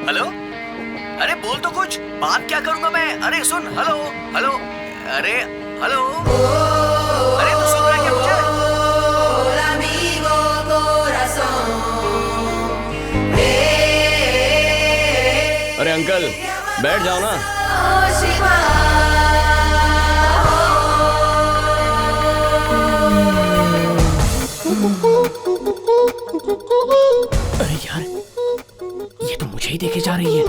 Hello, अरे बोल तो कुछ, बात क्या करूंगा मैं? अरे सुन, हेलो हेलो, अरे हेलो, अरे तू सुन रहा है क्या मुझे? अरे अंकल बैठ जाओ ना। अरे यार, ये तो मुझे ही देखे जा रही है।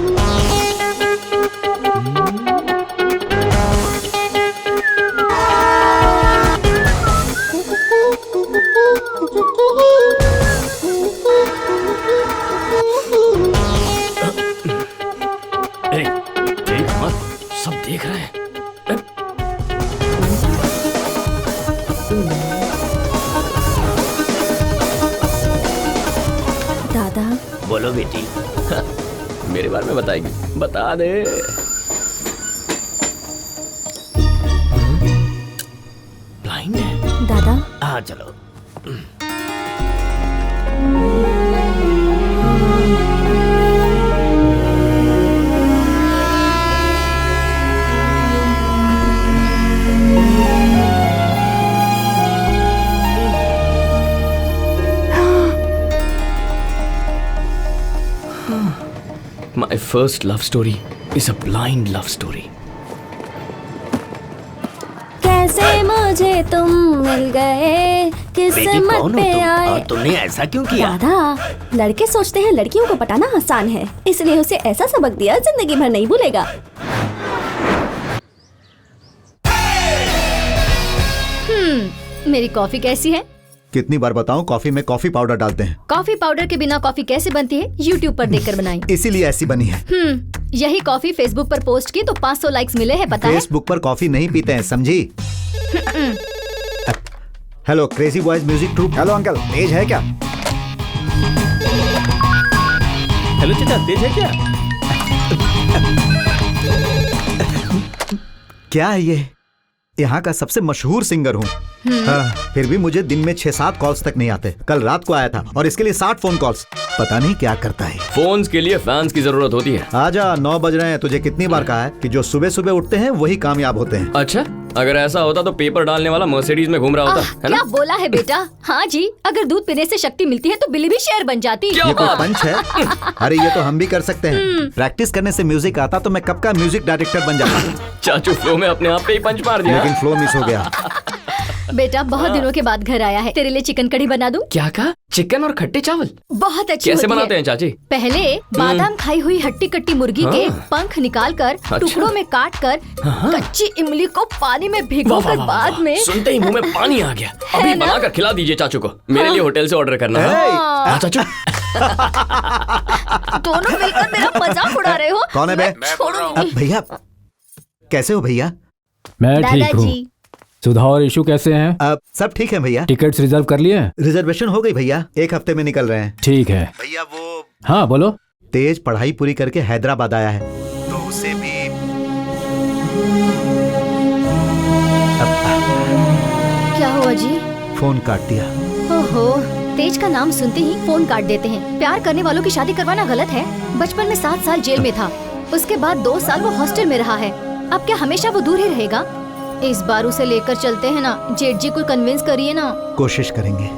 देख मत, सब देख रहे हैं। दादा, बोलो बेटी। मेरे बारे में बताएगी? बता दे। ब्लाइंड है दादा। हाँ चलो। My first love story is a blind love story. कैसे मुझे तुम मिल गए, किस्मत पे आए। और तुमने ऐसा क्यों किया? दादा, लड़के सोचते हैं लड़कियों को पटाना आसान है, इसलिए उसे ऐसा सबक दिया जिंदगी भर नहीं भूलेगा। मेरी कॉफी कैसी है? कितनी बार बताऊं, कॉफी में कॉफी पाउडर डालते हैं। कॉफी पाउडर के बिना कॉफी कैसे बनती है YouTube पर देखकर बनाई। इसीलिए ऐसी बनी है। यही कॉफी फेसबुक पर पोस्ट की तो 500 लाइक्स मिले हैं, पता है? फेसबुक पर कॉफी नहीं पीते हैं, समझी? Hello crazy boys music troupe. Hello uncle, तेज है क्या? हेलो चाचा, तेज है क्या? क्या है ये? यहाँ का सबसे मशहूर सिंगर हूँ। फिर भी मुझे दिन में 6-7 कॉल्स तक नहीं आते। कल रात को आया था और इसके लिए 60 फोन कॉल्स। पता नहीं क्या करता है। फोन्स के लिए फैंस की जरूरत होती है। आजा, 9 बज रहे हैं। तुझे कितनी बार कहा है कि जो सुबह सुबह उठते हैं वही कामयाब होते हैं। अच्छा, अगर ऐसा होता तो पेपर डालने वाला मर्सिडीज में घूम रहा होता, है ना? क्या बोला है बेटा? हाँ जी, अगर दूध पीने से शक्ति मिलती है तो बिल्ली भी शेर बन जाती। ये कोई पंच है? अरे ये तो हम भी कर सकते हैं। प्रैक्टिस करने से म्यूजिक आता तो मैं कब का म्यूजिक डायरेक्टर बन जाता। चाचू फ्लो में अपने आप पे ही पंच मार दिया। लेकिन फ्लो मिस हो गया। बेटा बहुत दिनों के बाद घर आया है, तेरे लिए चिकन कढ़ी बना दूं? क्या कहा? चिकन और खट्टे चावल बहुत अच्छी कैसे होती बनाते हैं चाची? पहले बादाम खाई हुई हट्टी कट्टी मुर्गी के पंख निकालकर टुकड़ों में काट कर कच्ची इमली को पानी में भिगोकर बाद में। सुनते ही मुंह में पानी आ गया। अभी बनाकर खिला दीजिए चाचू को। मेरे लिए होटल से ऑर्डर करना है। हाँ चाचू। दोनों मिलकर मेरा मजाक उड़ा रहे हो। कौन है बे? छोड़ो भैया, कैसे हो भैया? मैं ठीक हूँ। सुधा और इशू कैसे हैं? सब ठीक है भैया। टिकट्स रिजर्व कर लिए हैं? रिजर्वेशन हो गई भैया, 1 हफ्ते में निकल रहे हैं। ठीक है भैया वो हाँ बोलो। तेज पढ़ाई पूरी करके हैदराबाद आया है तो उसे भी क्या हुआ जी? फोन काट दिया। ओहो, तेज का नाम सुनते ही फोन काट देते हैं। प्यार करने वालों की शादी करवाना गलत है। बचपन में 7 साल जेल में था, उसके बाद 2 साल वो हॉस्टल में रहा है। अब क्या हमेशा वो दूर ही रहेगा? इस बार उसे लेकर चलते हैं ना। जेठ जी को कन्विंस करिए ना। कोशिश करेंगे।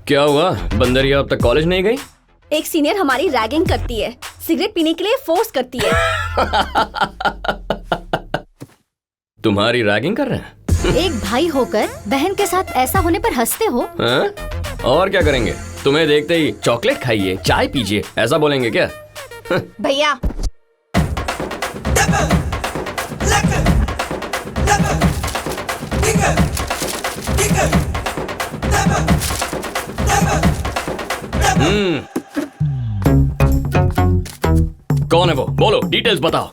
क्या हुआ? बंदरिया अब तक कॉलेज नहीं गई? एक सीनियर हमारी रैगिंग करती है, सिगरेट पीने के लिए फोर्स करती है। तुम्हारी रैगिंग कर रहे हैं? एक भाई होकर बहन के साथ ऐसा होने पर हंसते हो? हाँ? और क्या करेंगे? तुम्हें देखते ही चॉकलेट खाइए, चाय पीजिए, ऐसा बोलेंगे क्या? भैया कौन है वो? बोलो, डिटेल्स बताओ।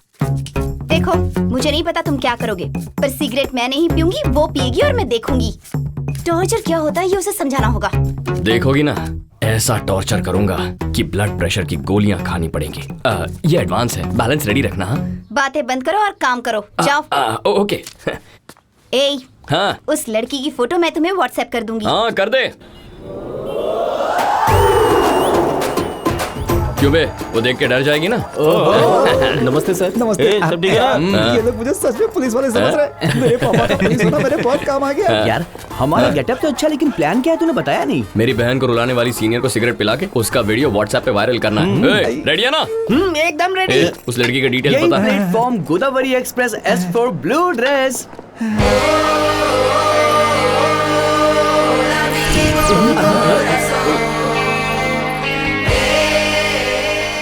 देखो, मुझे नहीं पता तुम क्या करोगे, पर सिगरेट मैं नहीं पीऊंगी, वो पिएगी और मैं देखूंगी। टॉर्चर क्या होता है ये उसे समझाना होगा। देखोगी ना, ऐसा टॉर्चर करूंगा कि ब्लड प्रेशर की गोलियां खानी पड़ेंगी। ये एडवांस है, बैलेंस रेडी रखना। हाँ? बातें बंद करो और काम करो, जाओ। ओके। ए, हाँ उस लड़की की फोटो मैं तुम्हें व्हाट्सएप कर दूंगी। हाँ कर दे। क्यों बे, वो देख के डर जाएगी ना। नमस्ते सर। नमस्ते। सब ठीक है ना? ये लोग मुझे सच में पुलिस वाले समझ रहे हैं। मेरे पापा का पुलिस होना मेरे बहुत काम आ गया। यार हमारा गेटअप तो अच्छा, लेकिन प्लान क्या है तूने बताया नहीं। मेरी बहन को रुलाने वाली सीनियर को सिगरेट पिला के उसका वीडियो व्हाट्सएप पे वायरल करना है। रेडी है ना? एकदम रेडी। उस लड़की का डिटेल्स यही पता है? Platform Godavari express S4 blue dress.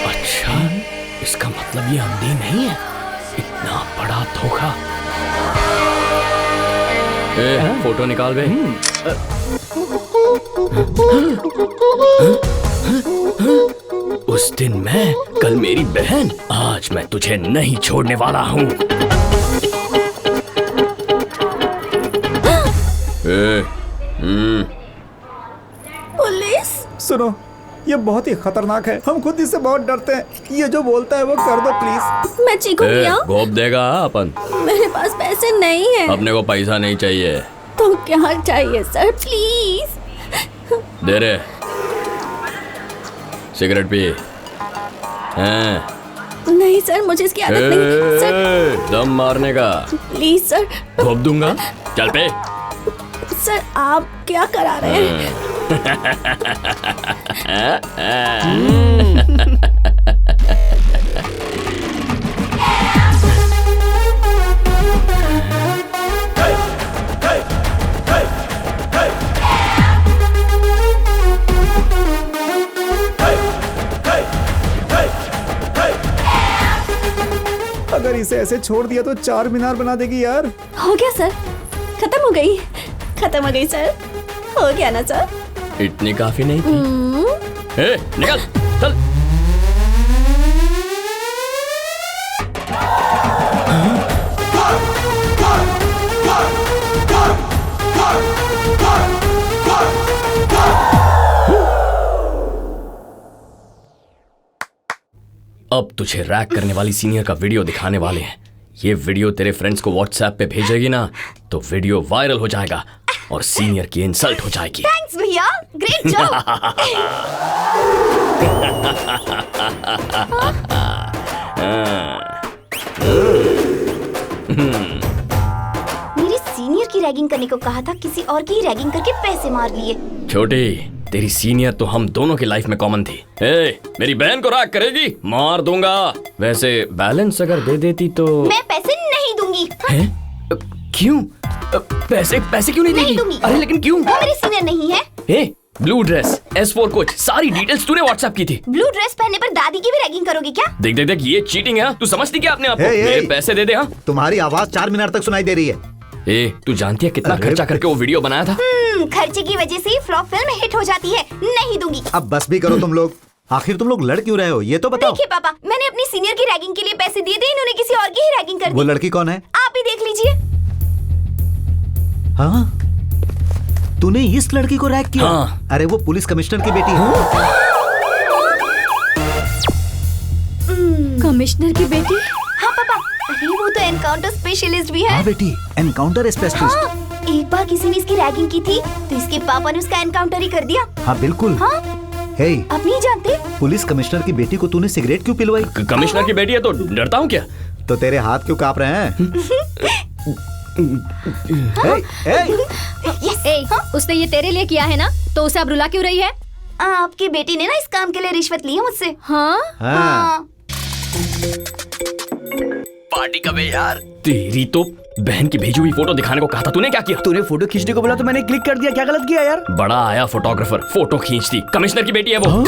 अच्छा, इसका मतलब ये अंधी नहीं है। इतना बड़ा धोखा। फोटो निकाल बे। उस दिन मैं, कल मेरी बहन, आज मैं तुझे नहीं छोड़ने वाला हूँ। पुलिस? सुनो, ये बहुत ही खतरनाक है। हम खुद इससे बहुत डरते हैं। ये जो बोलता है वो कर दो प्लीज। मैं चीखूंगी क्या? घोप देगा अपन। मेरे पास पैसे नहीं है। अपने को पैसा नहीं चाहिए। तो क्या चाहिए सर, प्लीज? दे रे, सिगरेट पी। हैं? नहीं सर, मुझे इसकी आदत नहीं। सर दम मारने का। Please sir. घोप दूंगा। चल पे। सर आप क्या करा रहे हैं? अगर इसे ऐसे छोड़ दिया तो 4 मीनार बना देगी यार। हो गया सर, खत्म हो गई। खत्म हो गई सर, हो गया ना सर? इतनी काफी नहीं थी। ए, निकल, चल। अब तुझे रैक करने वाली सीनियर का वीडियो दिखाने वाले हैं। ये वीडियो तेरे फ्रेंड्स को व्हाट्सएप पे भेजेगी ना, तो वीडियो वायरल हो जाएगा और सीनियर की इंसल्ट हो जाएगी। थैंक्स भैया, ग्रेट जॉब। मेरी सीनियर की रैगिंग करने को कहा था, किसी और की रैगिंग करके पैसे मार लिए। छोटी, तेरी सीनियर तो हम दोनों की लाइफ में कॉमन थी। ए, मेरी बहन को रैक करेगी, मार दूंगा। वैसे बैलेंस अगर दे देती तो। मैं पैसे नहीं दूंगी। हैं? क्यों? पैसे क्यों नहीं देगी? दूंगी। अरे लेकिन क्यों? वो मेरी सीनियर नहीं है। ए, ब्लू ड्रेस, S4 कोच, सारी डिटेल्स तूने व्हाट्सएप की थी। ब्लू ड्रेस पहनने पर दादी की भी रैगिंग करोगे क्या? देख देख देख, ये चीटिंग है। तू समझती क्या अपने आप को? ए, ए, मेरे पैसे दे दे। हाँ, तुम्हारी आवाज 4 मीनार तक सुनाई दे रही है। ए, तू जानती है कितना अरे खर्चा करके वो वीडियो बनाया था? खर्चे की वजह से ही फ्लॉप फिल्म हिट हो जाती है। नहीं दूंगी। अब बस भी करो तुम लोग। आखिर तुम लोग लड़ क्यों रहे हो, ये तो बताओ। देखिए पापा, मैंने अपनी सीनियर की रैगिंग के लिए पैसे दिए थे, इन्होंने किसी और की ही रैगिंग कर वो दी। लड़की कौन है? आप ही देख लीजिए। हाँ, तूने इस लड़की को रैक किया? हाँ। अरे वो पुलिस कमिश्नर की बेटी है। कमिश्नर की बेटी? हाँ पापा, अरे वो तो एनकाउंटर स्पेशलिस्ट भी है। हाँ बेटी, एनकाउंटर स्पेशलिस्ट। हाँ, एक बार किसी ने इसकी रैगिंग की थी, तो इसके पापा ने उसका एनकाउंटर ही कर दिया। हाँ बिल्कुल। हाँ, हे, आप नहीं जानते? पुलिस कमिश्नर की बेटी को तूने सिगरेट क्यों पिलवाई? कमिश्नर की बेटी है तो डरता हूँ क्या? तो तेरे हाथ क्यों कांप रहे हैं? यस। ए, उसने ये तेरे लिए किया है ना, तो उसे अब रुला क्यों रही है? आपकी बेटी ने ना इस काम के लिए रिश्वत ली है मुझसे। हाँ? हाँ। पार्टी कब है यार? तेरी तो बहन की भेजी हुई फोटो दिखाने को कहा था, तूने क्या किया? तूने फोटो खींचने को बोला तो मैंने क्लिक कर दिया। क्या गलत किया यार? बड़ा आया फोटोग्राफर, फोटो खींचती। कमिश्नर की बेटी है वो।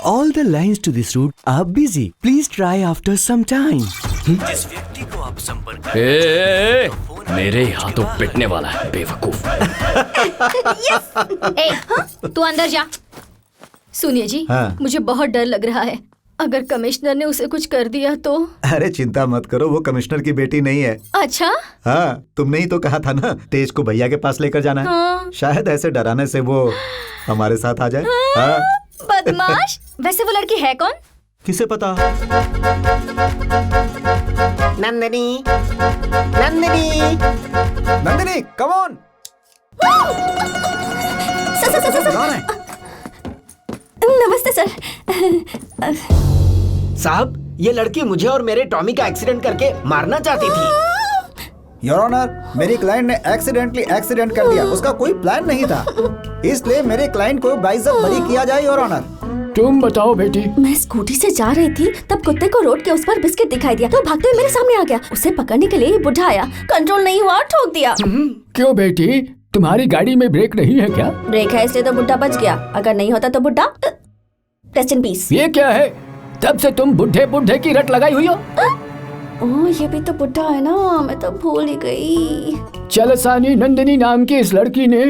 All the lines to this route are busy. Please try after some time. जिस व्यक्ति को आप संपर्क ए, मेरे हाथों पिटने वाला है बेवकूफ। ए, तू अंदर जा। सुनिए जी, हाँ। मुझे बहुत डर लग रहा है। अगर कमिश्नर ने उसे कुछ कर दिया तो? अरे चिंता मत करो, वो कमिश्नर की बेटी नहीं है। अच्छा? हाँ, तुमने ही तो कहा था ना तेज को भैया के पास लेकर जाना है। हाँ। शायद ऐसे डराने से वो हमारे साथ आ जाए। हाँ। बदमाश। वैसे वो लड़की है कौन? किसे पता? Nandini, Nandini, Nandini come on. नमस्ते सर। साहब, ये लड़की मुझे और मेरे टॉमी का एक्सीडेंट करके मारना चाहती थी। योर ऑनर, मेरी क्लाइंट ने एक्सीडेंटली एक्सीडेंट कर दिया, उसका कोई प्लान नहीं था, इसलिए मेरे क्लाइंट को बाइज्जत बरी किया जाए योर ऑनर। तुम बताओ बेटी। मैं स्कूटी से जा रही थी, तब कुत्ते को रोड के उस पर बिस्किट दिखाई दिया तो भागते हुए मेरे सामने आ गया। उसे पकड़ने के लिए बुढ़ा आया, कंट्रोल नहीं हुआ और ठोक दिया। क्यों बेटी, तुम्हारी गाड़ी में ब्रेक नहीं है क्या? ब्रेक है इसलिए तो बुढ़ा बच गया, अगर नहीं होता तो बुढ़ा रेस्ट इन पीस। ये क्या है? तब से तुम बुढ़े बुढ़े की रट लगाई हुई हो। ओह, ये भी तो बुढ़ा है ना, मैं तो भूल ही गई। चलसानी नंदिनी नाम की इस लड़की ने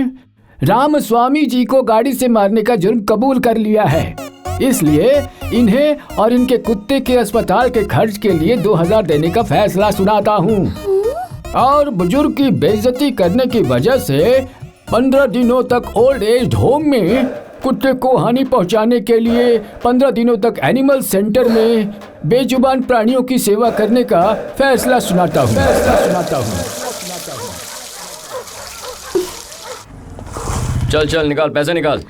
राम स्वामी जी को गाड़ी से मारने का जुर्म कबूल कर लिया है, इसलिए इन्हें और इनके कुत्ते के अस्पताल के खर्च के लिए 2000 देने का फैसला सुनाता हूँ। और बुजुर्ग की बेइज्जती करने की वजह से 15 दिनों तक ओल्ड एज होम में, कुत्ते को हानि पहुंचाने के लिए 15 दिनों तक एनिमल सेंटर में बेजुबान प्राणियों की सेवा करने का फैसला सुनाता हूँ। चल चल निकाल, पैसे निकाल।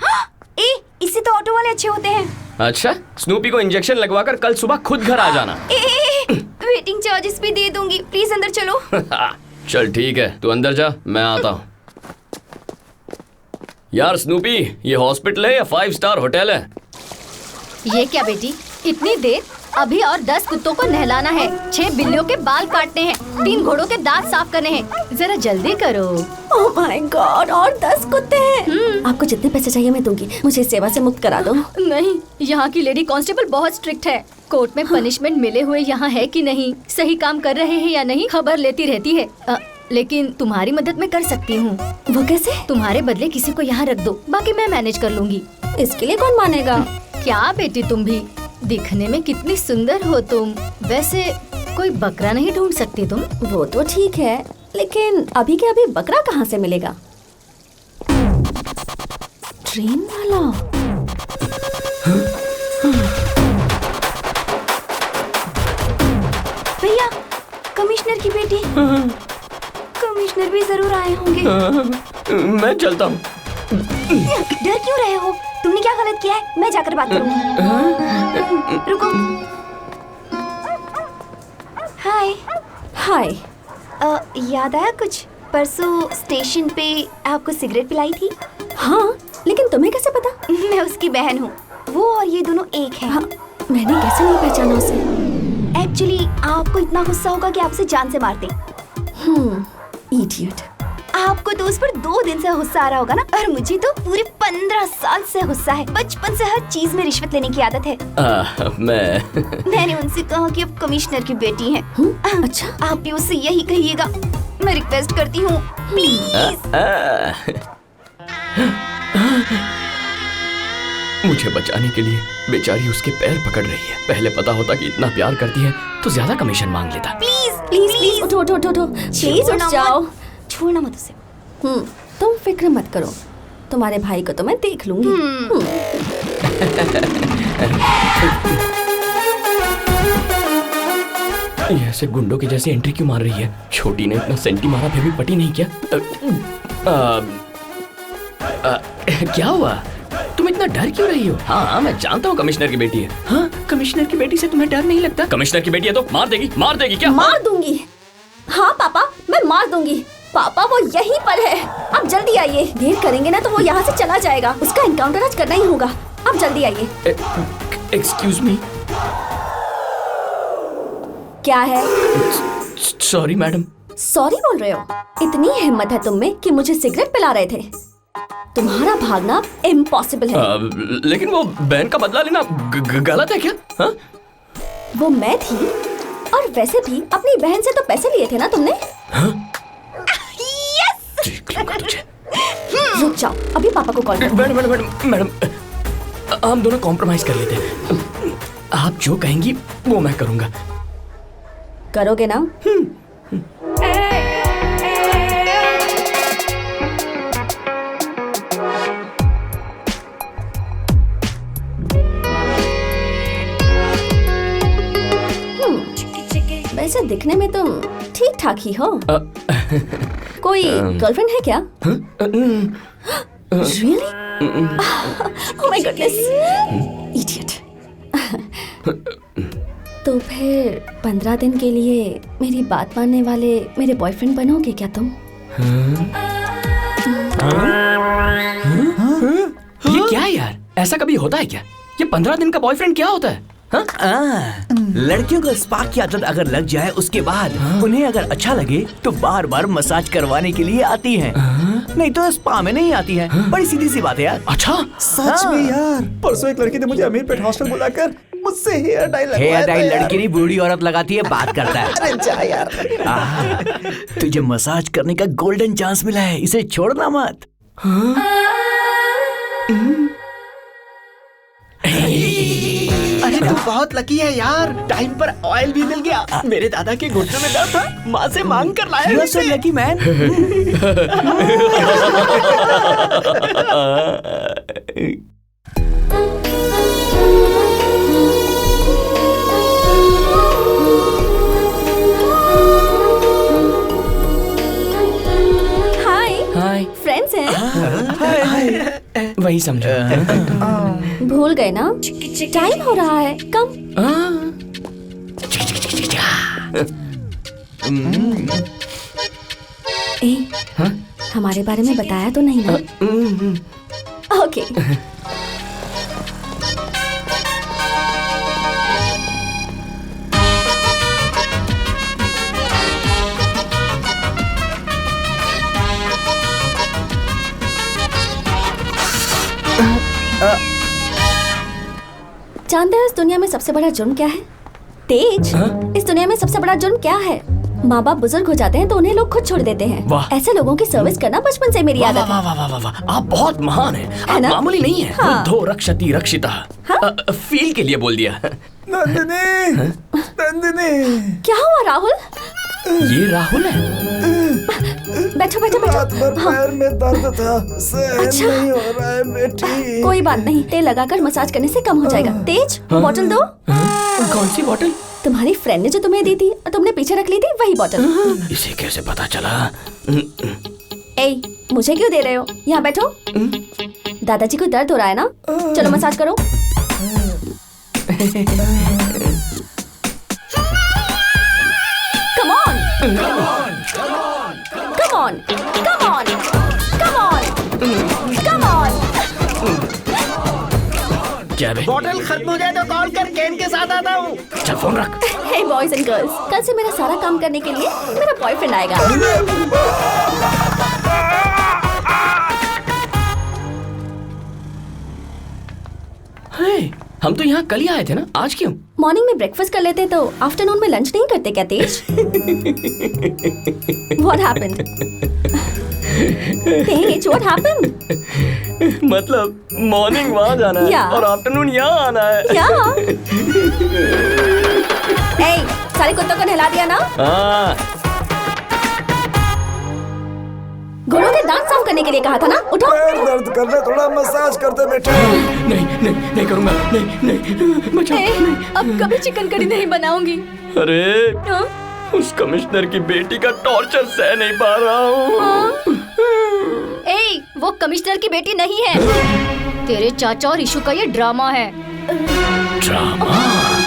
इससे तो ऑटो वाले अच्छे होते हैं। अच्छा, स्नूपी को इंजेक्शन लगवाकर कल सुबह खुद घर आ जाना। वेटिंग चार्जेस भी दे दूंगी, प्लीज अंदर चलो। चल ठीक है, तू अंदर जा, मैं आता हूँ। यार स्नूपी, ये हॉस्पिटल है या 5 स्टार होटल है? ये क्या बेटी, इतनी देर? अभी और 10 कुत्तों को नहलाना है, 6 बिल्लियों के बाल काटने हैं, 3 घोड़ों के दांत साफ करने हैं। जरा जल्दी करो। ओह माय गॉड, और 10 कुत्ते हैं। आपको जितने पैसे चाहिए मैं दूंगी, मुझे इस सेवा से मुक्त करा दो। नहीं, यहाँ की लेडी कांस्टेबल बहुत स्ट्रिक्ट है। कोर्ट में पनिशमेंट मिले हुए यहाँ है कि नहीं, सही काम कर रहे हैं या नहीं, खबर लेती रहती है। लेकिन तुम्हारी मदद मैं कर सकती हूँ। वो कैसे? तुम्हारे बदले किसी को यहाँ रख दो, बाकी मैं मैनेज कर लूंगी। इसके लिए कौन मानेगा? क्या बेटी, तुम भी दिखने में कितनी सुंदर हो तुम। वैसे कोई बकरा नहीं ढूंढ सकती तुम? वो तो ठीक है, लेकिन अभी के अभी बकरा कहाँ से मिलेगा? ट्रेन वाला? भैया, कमिश्नर की बेटी। कमिश्नर भी जरूर आए होंगे। मैं चलता हूँ। डर क्यों रहे हो? तुमने क्या गलत किया है? मैं जाकर बात करूंगी। रुको। हाय। हाय। याद आया कुछ? परसों स्टेशन पे आपको सिगरेट पिलाई थी। हाँ, लेकिन तुम्हें कैसे पता? मैं उसकी बहन हूँ। वो और ये दोनों एक हैं। हाँ, मैंने कैसे नहीं पहचाना उसे? एक्चुअली आपको इतना गुस्सा होगा कि आपसे जान से मारते। इडियट। आपको तो उस पर 2 दिन से गुस्सा आ रहा होगा ना, और मुझे तो पूरे 15 साल से गुस्सा है। बचपन से हर चीज में रिश्वत लेने की आदत है। मैंने उनसे कहा कि आप कमिश्नर की बेटी हैं। अच्छा, आप भी उससे यही कहिएगा, मैं रिक्वेस्ट करती हूँ, प्लीज। मुझे बचाने के लिए बेचारी उसके पैर पकड़ रही है। पहले पता होता कि इतना प्यार करती है तो ज्यादा कमीशन मांग लेता। प्लीज प्लीज प्लीज उठो उठो उठो, प्लीज उठ जाओ। छोड़ना मत उसे। तुम फिक्र मत करो, तुम्हारे भाई को तो मैं देख लूंगी। ये ऐसे गुंडों के जैसे एंट्री क्यों मार रही है? छोटी ने इतना सेंटी मारा फिर भी पटी नहीं क्या? क्या हुआ? तुम इतना डर क्यों रही हो? हाँ, मैं जानता हूँ कमिश्नर की बेटी है। हाँ, कमिश्नर की बेटी से तुम्हें डर नहीं लगता? कमिश्नर की बेटी है तो मार देगी क्या? मार दूंगी। हाँ पापा, मैं मार दूंगी। पापा, वो यहीं पर है, आप जल्दी आइए। देर करेंगे ना तो वो यहाँ से चला जाएगा। उसका एनकाउंटर आज करना ही होगा, आप जल्दी आइए। Excuse me. क्या है? Sorry madam. सॉरी बोल रहे हो? इतनी हिम्मत है तुम में कि मुझे सिगरेट पिला रहे थे? तुम्हारा भागना इम्पॉसिबल है। लेकिन वो बहन का बदला लेना गलत है क्या? हा? वो मैं थी, और वैसे भी अपनी बहन से तो पैसे लिए थे ना तुमने? हाँ? तुझे। रुक जाओ, अभी पापा को कॉल करो। मैडम, हम दोनों कॉम्प्रोमाइज कर लेते हैं। आप जो कहेंगी वो मैं करूंगा। करोगे ना? वैसे दिखने में तुम ठीक ठाक ही हो। कोई गर्लफ्रेंड है क्या? Really? Oh my goodness! Idiot. तो फिर 15 दिन के लिए मेरी बात मानने वाले मेरे बॉयफ्रेंड बनोगे क्या तुम? ये क्या है यार? ऐसा कभी होता है क्या? ये 15 दिन का बॉयफ्रेंड क्या होता है? लड़कियों को स्पा की आदत अगर लग जाए उसके बाद उन्हें अगर अच्छा लगे तो बार बार मसाज करवाने के लिए आती हैं। नहीं तो स्पा में नहीं आती हैं। बड़ी सीधी सी बात है यार। अच्छा सच में यार, परसों एक लड़की ने मुझे अमीरपेट हॉस्टल बुलाकर मुझसे हेयर डाई लगवाया। हेयर डाई था यार। लड़की नहीं, बूढ़ी औरत लगाती है, बात करता है। अरे जा यार। तुझे मसाज करने का गोल्डन चांस मिला है, इसे छोड़ना मत। अरे तू बहुत लकी है यार, टाइम पर ऑयल भी मिल गया। मेरे दादा के घुटने में दर्द था, माँ से मांग कर लाया। You are so lucky man. Hi. Friends हैं? वही समझो। भूल गए ना? टाइम हो रहा है, कम। हमारे बारे में बताया तो नहीं ना? ओके। जानते हो इस दुनिया में सबसे बड़ा जुर्म क्या है? तेज। इस दुनिया में सबसे बड़ा जुर्म क्या है? माँ बाप बुजुर्ग हो जाते हैं तो उन्हें लोग खुद छोड़ देते हैं। ऐसे लोगों की सर्विस करना बचपन से मेरी आदत है। वाह वाह वाह वाह वाह, आप बहुत महान हैं। आप ना? मामूली नहीं है। हाँ। वृद्धो रक्षति रक्षिता। फील के लिए बोल दिया। नंदिनी, नंदिनी। क्या हुआ राहुल? ये राहुल है। बैठो बैठो रात भर बैठो। हाँ, पैर में दर्द था, सहन अच्छा। नहीं हो रहा है बेटी। कोई बात नहीं, तेल लगाकर मसाज करने से कम हो जाएगा। तेज, बोतल दो। कौन सी बोतल? तुम्हारी फ्रेंड ने जो तुम्हें दी थी और तुमने पीछे रख ली थी, वही बोतल। इसे कैसे पता चला? ए, मुझे क्यों दे रहे हो? यहाँ बैठो। दादाजी को दर्द हो रहा है ना? चलो मसाज करो। Come on! Come on! Come on! Come on! Come on! Come on! क्या बे? बॉटल खत्म हो जाए तो कॉल कर, कैन के साथ आता हूँ। चल फोन रख। Hey boys and girls, कल से मेरा सारा काम करने के लिए मेरा बॉयफ्रेंड आएगा। हे, हम तो यहाँ कल ही आए थे ना, आज क्यों? मॉर्निंग में ब्रेकफास्ट कर लेते तो आफ्टरनून में लंच नहीं करते क्या तेज? What happened? Tej, what happened? मतलब मॉर्निंग वहाँ जाना है Yeah. और आफ्टरनून यहाँ आना है। क्या? ए, सारे कुत्तों को नहला दिया ना? हाँ। घोड़ों के दांत साफ करने के लिए कहा था ना? उठो। पैर दर्द कर रहे, थोड़ा मसाज करते बेटे। नहीं नहीं नहीं करूँगा, नहीं नहीं बचाओ। अब कभी चिकन करी नहीं बनाऊंगी। अरे हाँ? उस कमिश्नर की बेटी का टॉर्चर सह नहीं पा रहा हूँ। ए, वो कमिश्नर की बेटी नहीं है। तेरे चाचा और इशू का ये ड्रामा है। ड्रामा?